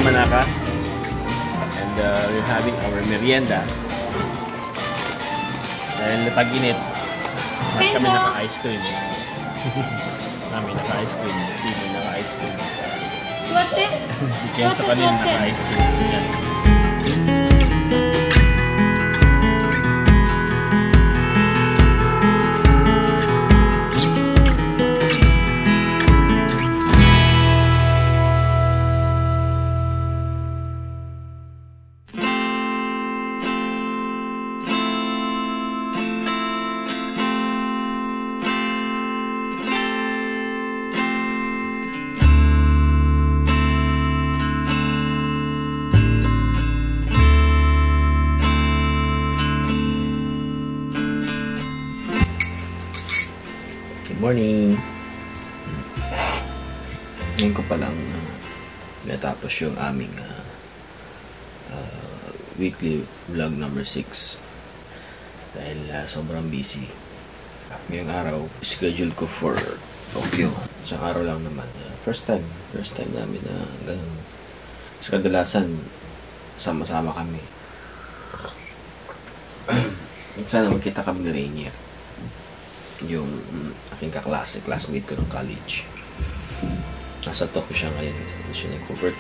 Manaka. And we're having our merienda. Dahil tag-init, kami naka-ice cream. Kami naka-ice cream. Hindi naka-ice cream. Si Kenzo kanina naka-ice cream. Yan. Morning! Ngayon ko palang natapos yung aming weekly vlog number 6 dahil sobrang busy. Ngayong araw, schedule ko for Tokyo. Isang araw lang naman. First time namin na ganun. Kasi kadalasan, sama-sama kami. Sana magkita kami ni Rainier. Yung aking classmate ko ng college. Nasa Tokyo siya ngayon. Siya nag-convert.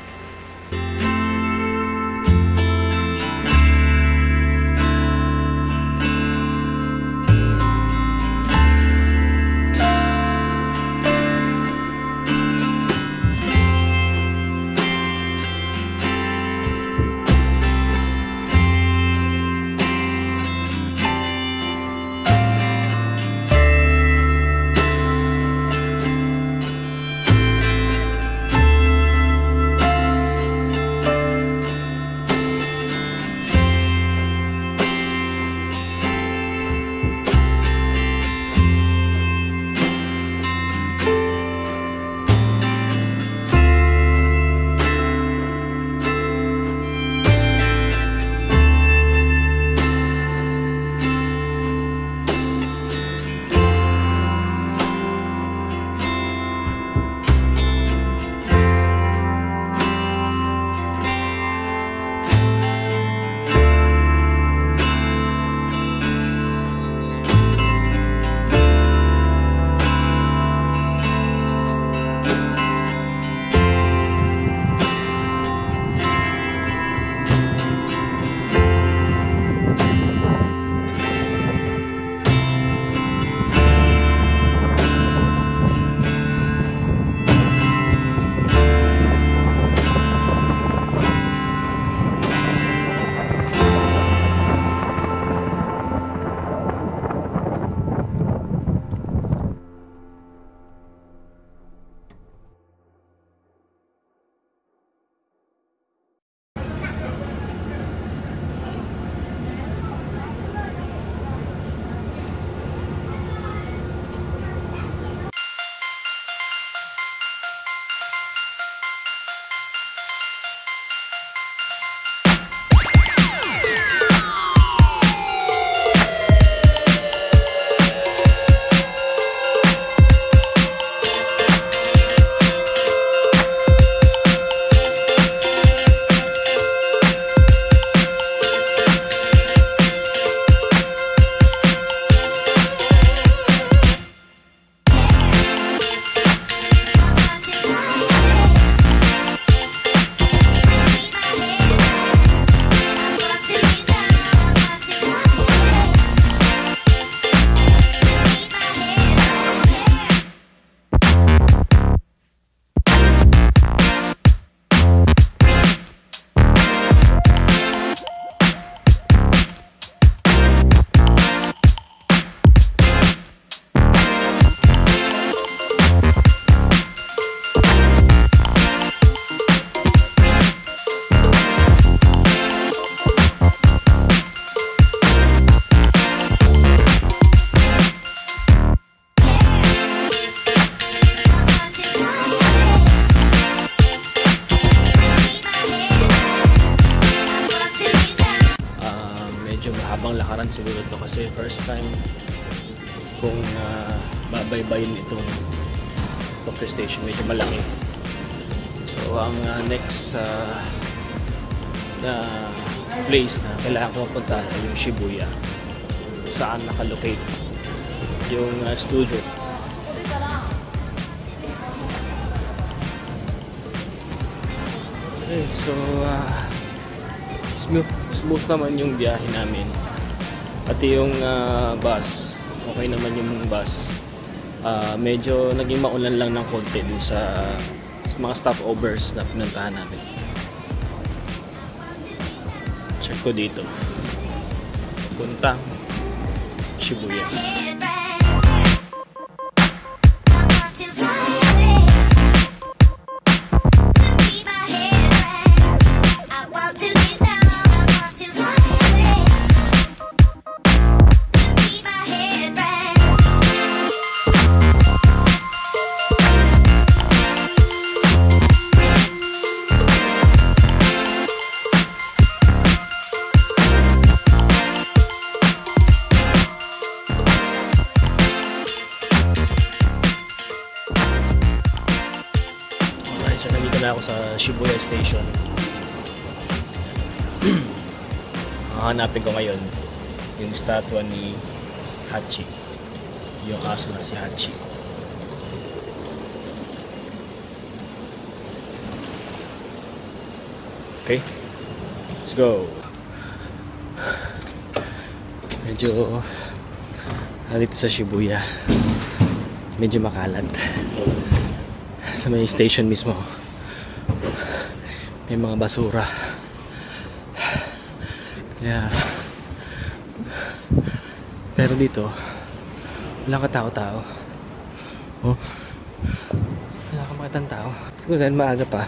siguro to kasi first time kung babaybayin itong Tokyo Station, medyo malaki. So So ang next na place na kailangan ko mapunta ay yung Shibuya, saan nakalocate yung studio. Okay, so smooth naman yung biyahe namin. Pati yung bus, okay naman yung bus. Medyo naging maulan lang ng konti dun sa mga stopovers na pinuntahan namin. Check ko dito. Puntang Shibuya. So nandito na ako sa Shibuya Station. Hanapin ko ngayon yung statwa ni Hachi, yung aso na si Hachi. Okay, let's go. Medyo dito sa Shibuya medyo makalat. Sa may station mismo may mga basura, kaya pero dito wala katao-tao. Oh, wala kang makitang tao siguro dahil maaga pa.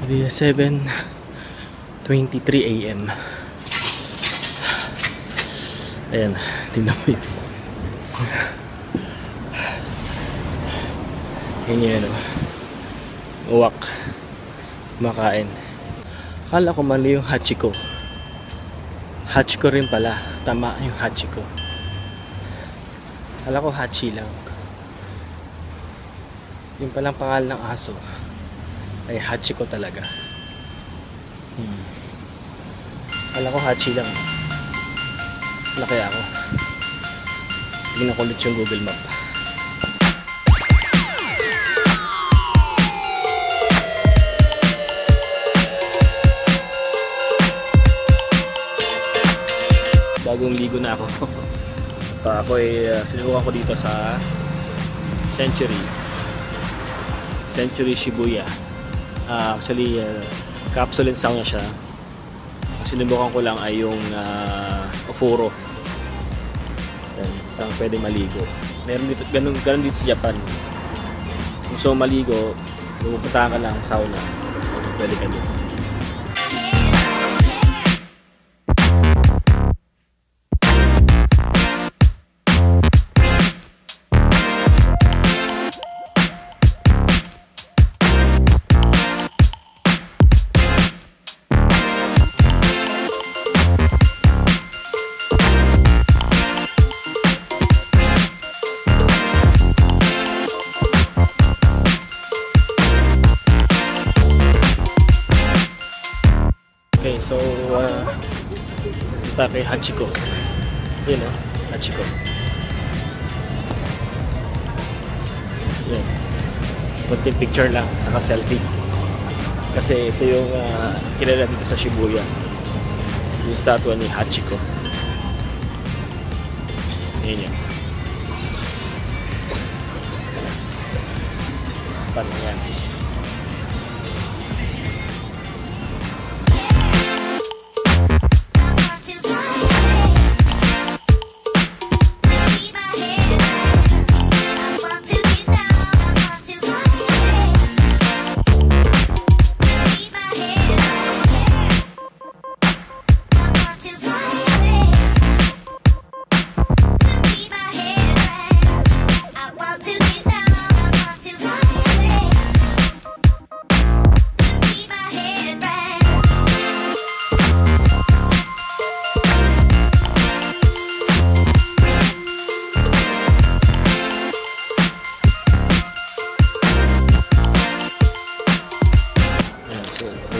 Maybe 7:23 AM. Ayan, tingnan mo yun. Ganyan, uwak, makain. Akala ko mali yung Hachiko. Hachiko rin pala. Tama yung Hachiko. Akala ko Hachi lang. Yung palang pangalan ng aso ay Hachiko talaga. Akala ko Hachi lang. Wala kaya ako. Tingnan ko ulit yung Google Map. Bagong ligo na ako. Ako ay sinubukan ko dito sa Century Shibuya. Actually capsule and sauna siya. Ang sinubukan ko lang ay yung Ofuro. Saan pwede maligo. Meron dito, ganun dito sa Japan. Kung gusto maligo, pupunta ka lang sauna. Pwede ka dito. Okay, so punta kay Hachiko. Yun o, Hachiko. Yan. Kunting picture lang, saka selfie. Kasi ito yung kilala dito sa Shibuya. Yung statwa ni Hachiko. Yan yan. Paano yan?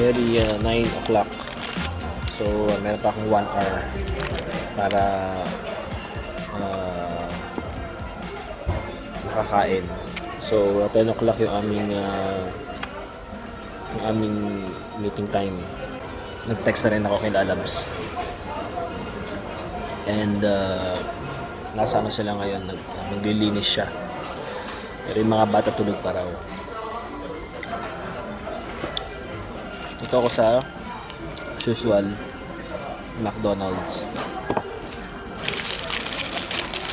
nearly 9 o'clock. So, meron pa akong 1 hour para makakain. So, 10 o'clock yung aming meeting time. Nag-text na rin ako kay Lalabs. And nasa ano sila ngayon, naglilinis siya. Pero yung mga bata tulog pa raw. Ito ako sa usual McDonald's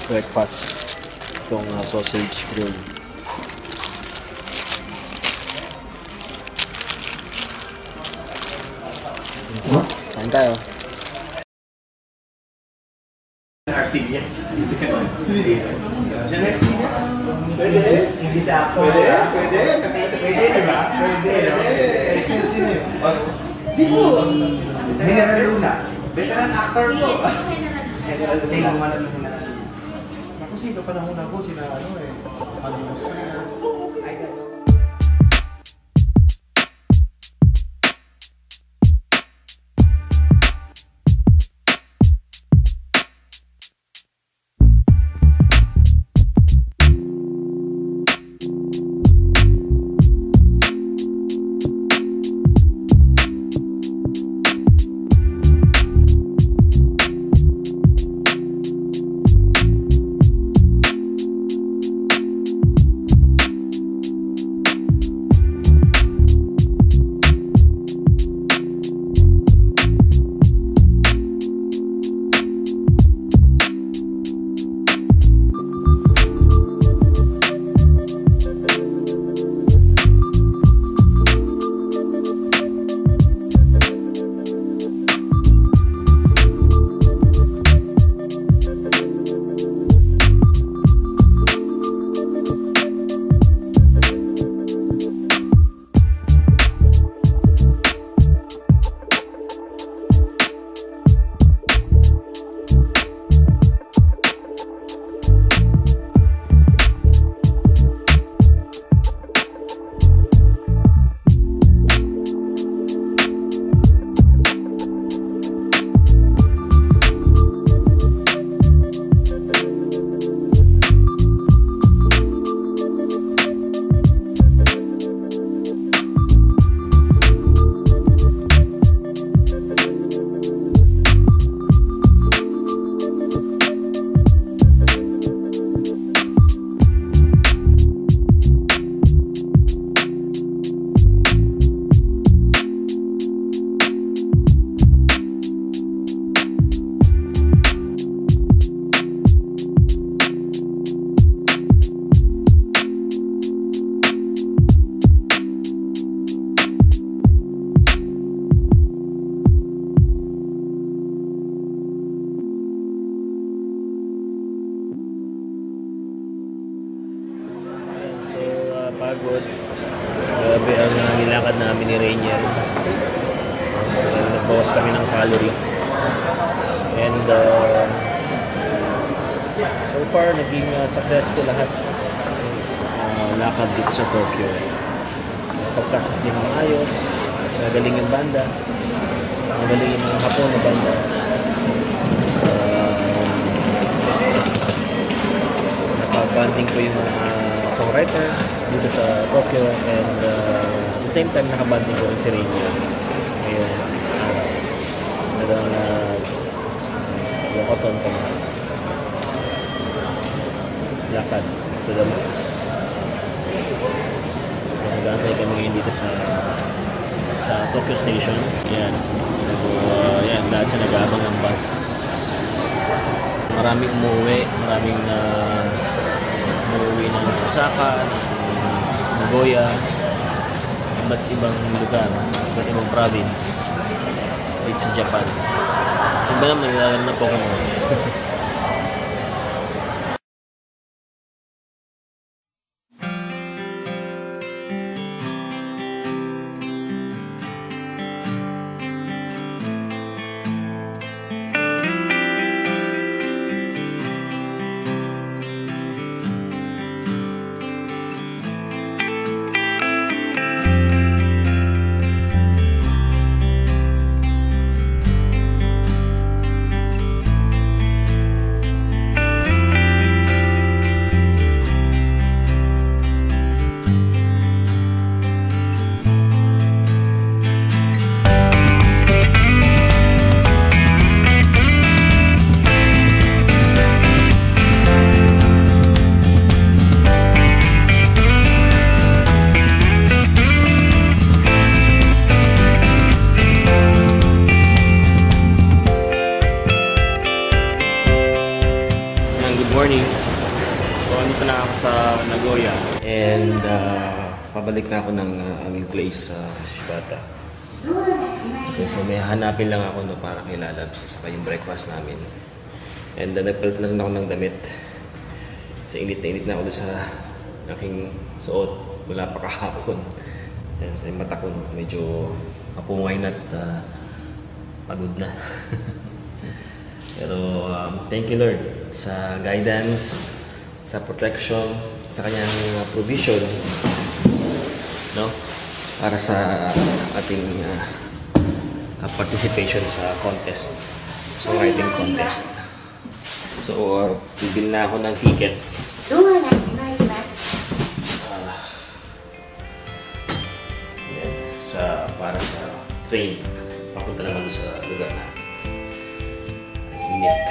breakfast. Itong sausage grill. Kain tayo. Arcilla. Diyan Arcilla? Pwede? Hindi sa ako. Pwede? Pwede? Pwede, diba? Pwede. Di po. General Luna. Veteran actor po. General Luna. Ako sino panahon ako, sila ano eh. Pag-inos ko na. Pagod. Grabe ang nilakad namin ni Rainier. Nagbawas kami ng calorie. And so far, naging successful lahat lakad dito sa Tokyo. Pagkakas din ng ayos, magaling yung banda, magaling yung mga Hapon na banda. Nakabanding ko yung mga songwriter dito sa Tokyo, and at the same time nakabanding ko rin si Rainier. Ngayon, wakoton ko na lakad to the max. Nag-aantay kami ngayon dito sa Tokyo Station. Yan. Yan, lahat siya nag-aabang ng bus. Maraming umuwi, maraming umuwi ng Osaka, ng Nagoya, iba't ibang lugar, iba't ibang province dito sa Japan. Iba naman, naglalaro na Pokemon. And pabalik na ako ng aming place sa Shibata. Okay, so may hanapin lang ako no, para kay Lalabs sa yung breakfast namin. And nagpalit lang ako ng damit. So init na ako doon sa aking suot mula pa kahapon. And so yung mata ko medyo kapungay na at pagod na. Pero thank you Lord sa guidance, sa protection, sa kanyang provision, no, para sa ating participation sa contest, sa writing contest. So bibili na ako ng ticket para sa train papunta naman doon sa lugar na init.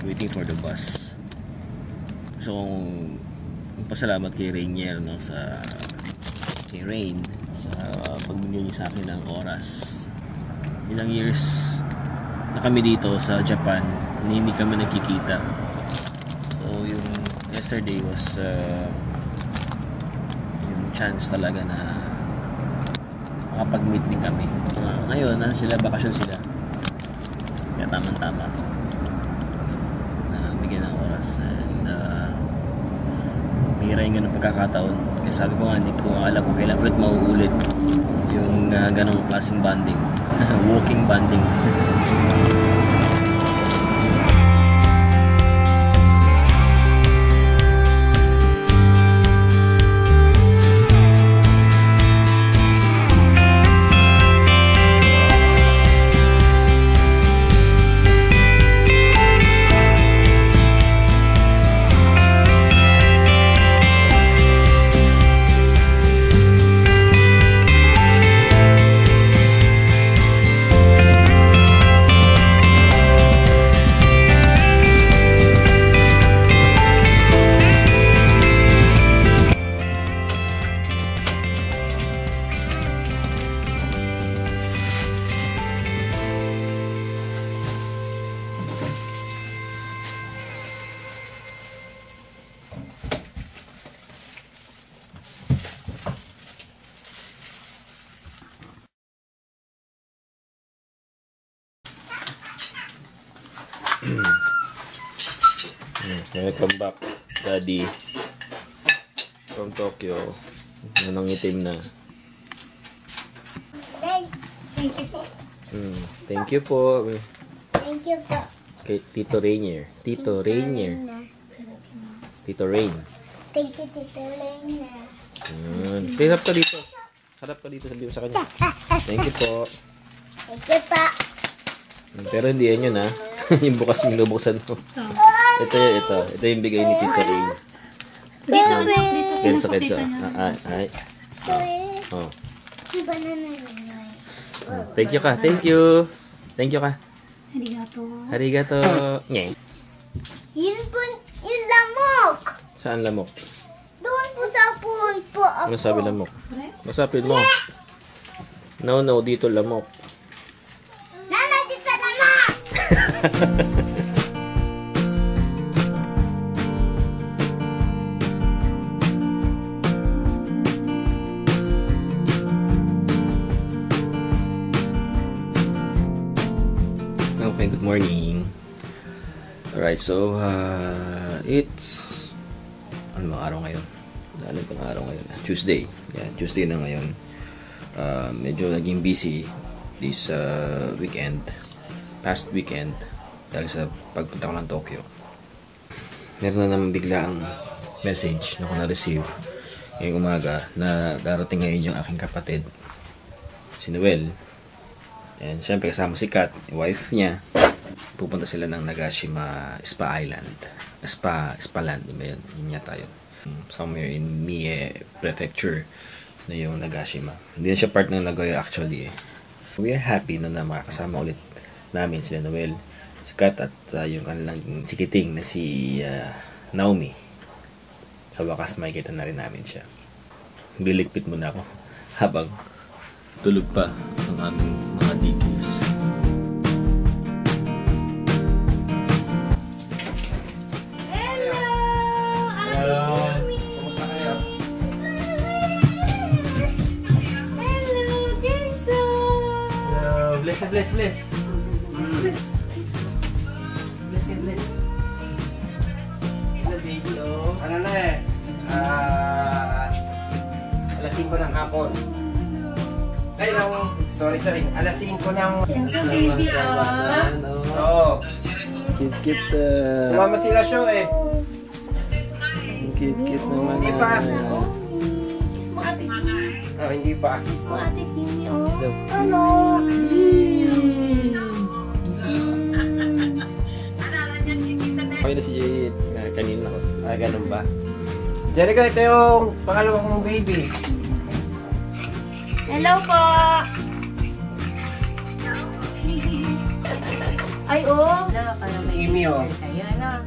Waiting for the bus. So, pasalamat kay Rainier, no, kay Rain sa pagbigay niya sa akin ng oras. Ilang years na kami dito sa Japan, hindi kami nagkikita. So, yung yesterday was yung chance talaga na makapag-meet din kami. Ngayon, bakasyon sila. Kaya tama-tama na bigyan ng oras. And bihira yung ganun pagkakataon. Kaya sabi ko nga, hindi ko alam kung kailan ulit mauulit yung ganong klaseng bonding. Walking bonding. Welcome back, Daddy, from Tokyo. Nangitim na. Thank you po. Thank you po. Thank you po. Kay Tito Rainier. Tito Rainier. Tito Rain. Thank you, Tito Rainier. Harap ka dito. Harap ka dito, sabi mo sa kanya. Thank you po. Thank you po. Pero hindi yan yun, ha. Yung bukas minubuksan mo. Ito yung bigay ni Tito Rain. Tito Rain. Kenzo. Ay. Oh. Thank you ka. Thank you ka. Arigato. Nye. Yun po, yung lamok. Saan lamok? Doon po sa phone po ako. Ano sabi lamok? Masapin mo. No, dito lamok. Nana, dito lamok! Okay, good morning. Alright, so it's Anong araw ngayon? Ano pang araw ngayon? Tuesday. Yan, Tuesday na ngayon. Medyo naging busy this weekend. Past weekend. Dahil sa pagpunta ko ng Tokyo. Meron na naman bigla ang message na ko na-receive ngayong umaga na darating ngayon yung aking kapatid, si Noel. And syempre kasama si Kat, yung wife niya. Pupunta sila ng Nagashima Spa Island. Spa Land, diba yun? Yun yata yun. Somewhere in Mie Prefecture na yung Nagashima. Hindi na siya part ng Nagoya actually eh. We are happy na makakasama ulit namin sila Noel, si Kat at yung kanilang chikiting na si Naomi. Sa wakas makikita na rin namin siya. Liligpit muna ako habang tulog pa ang aming mga details. Bless. Bless. Hello, baby, oh. Ano na eh? Alas 5 ng hapon. Ay, sorry. Alas 5 ng... Kenzo, baby, ah. Oo. Cute. Sumama sila show eh. Cute naman. Hindi pa. Kiss mo ate. Oh, hindi pa. Kiss mo ate Kimi, oh. Kiss daw. Hello. Okay na si Jade. Kanina ako. Ay, ganun ba? Jerica, ito yung pangalawa kong baby. Hello po. Ay, oh. Si Kimi, oh. Ayan na.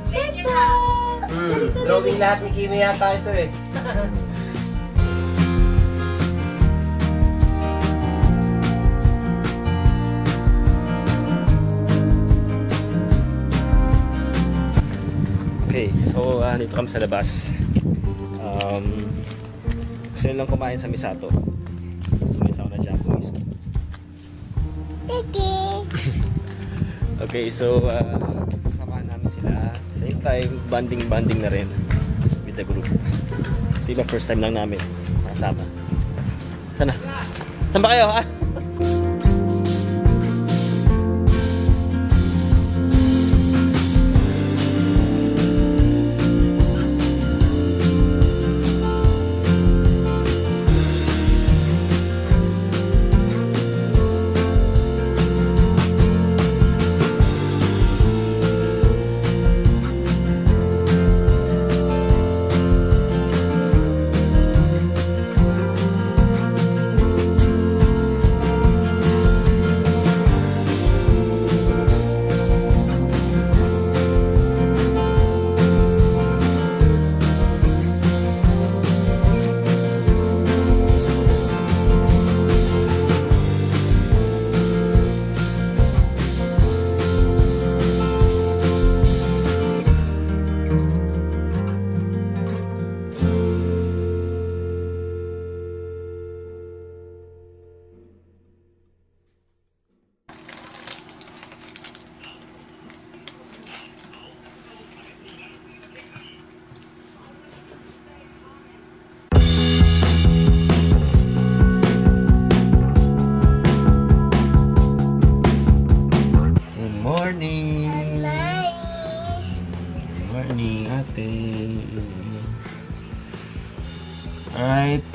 Kenzo! Drawing lahat ni Kimi yata ito eh. Okay, so dito kami sa labas. Gusto nyo lang kumain sa Misato. Sa Misato na Japanese. Okay, so sasamahan namin sila. Same time, banding na rin with the group. So iba first time lang namin makasama. Sana. Saan ba kayo? Ah? Alright,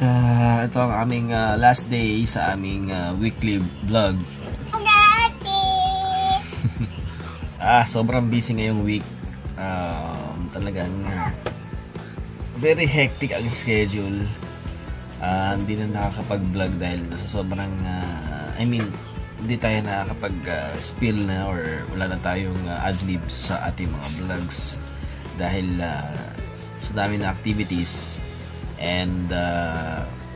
ito ang aming last day sa aming weekly vlog. Sobrang busy ngayong week. Talagang very hectic ang schedule. Hindi na nakakapag-vlog dahil sa sobrang hindi tayo nakakapag-spill na or wala na tayong ad-lib sa ating mga vlogs dahil sa dami na activities. And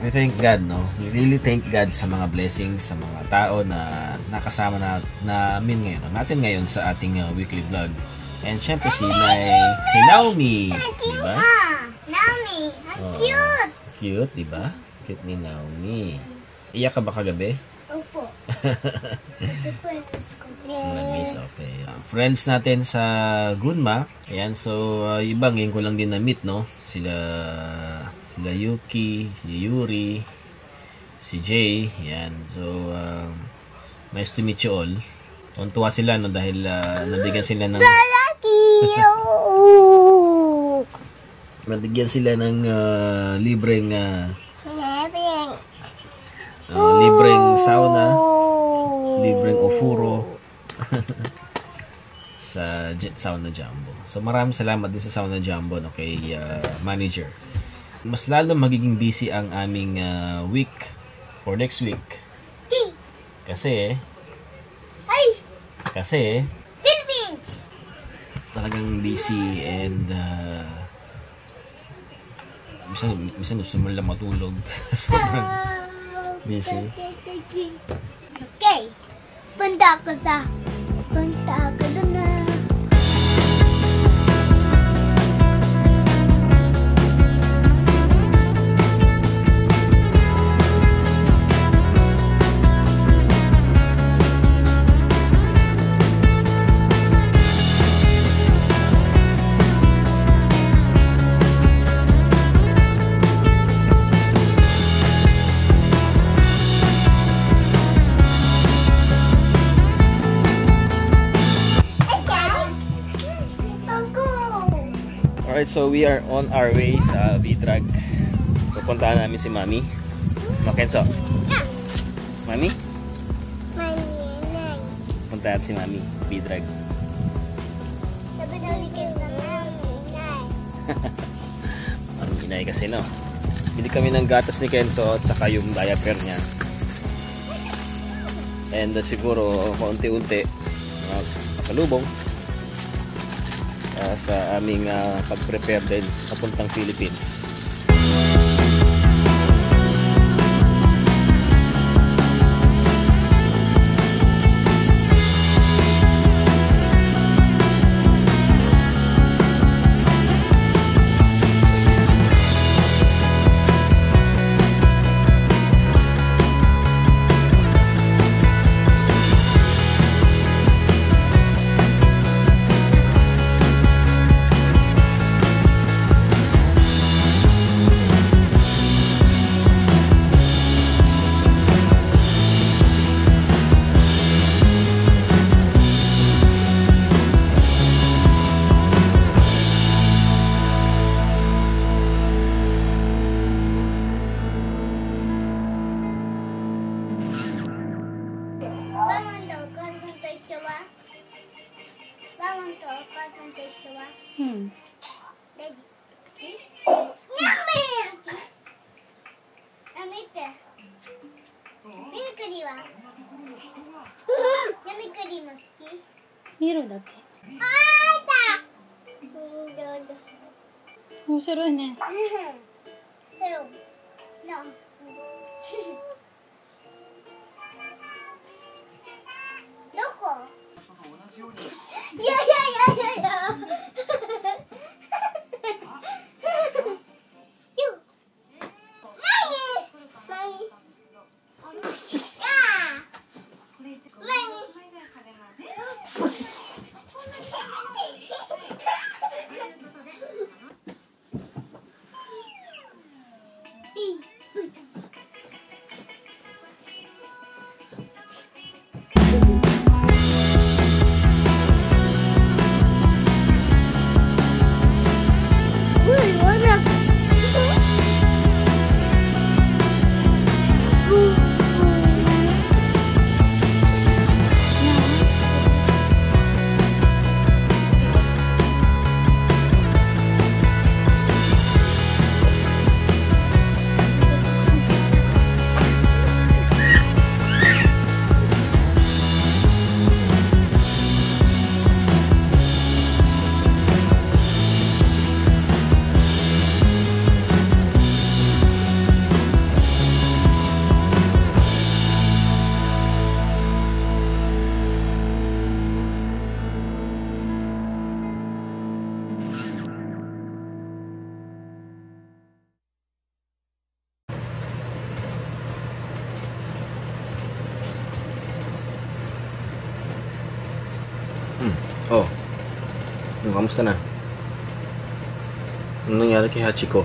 we thank God, no? We really thank God sa mga blessings, sa mga tao na nakasama natin ngayon sa ating weekly vlog. And syempre si Naomi, diba? Naomi, cute! Cute, diba? Cute ni Naomi. Iyak ka ba kagabi? Opo. Miss, okay. Friends natin sa Gunma. Ayan, so iba ngayon ko lang din na-meet, no? Sila Yuki, si Yuri, si Jay. Ayan, so nice to meet you all. Tuntua sila, no? Dahil nabigyan sila ng nabigyan sila ng libreng sauna, libreng ofuro sa Sauna Jumbo. So maraming salamat din sa Sauna Jumbo, no, kay manager. Mas lalo magiging busy ang aming week for next week. Kasi Philippines! talagang busy and minsan gusto mo lang matulog. Sobrang busy. Okay. Punta ako doon na. Alright, so we are on our way sa V-Drag. Pupuntahan namin si Mami. Makenso. Mami? Puntahan si Mami, V-Drag. Sabi na ulitin na inay. Ang inay kasi, no? Bili kami ng gatas ni Kenzo at saka yung diaper niya. And siguro, kaunti-unti, masalubong sa aming pag-prepare din papuntang Philippines. Hero だって。面白いね。どこ？いやいやいやいや。Oh. Kamusta na? Ano nangyari kay Hachiko?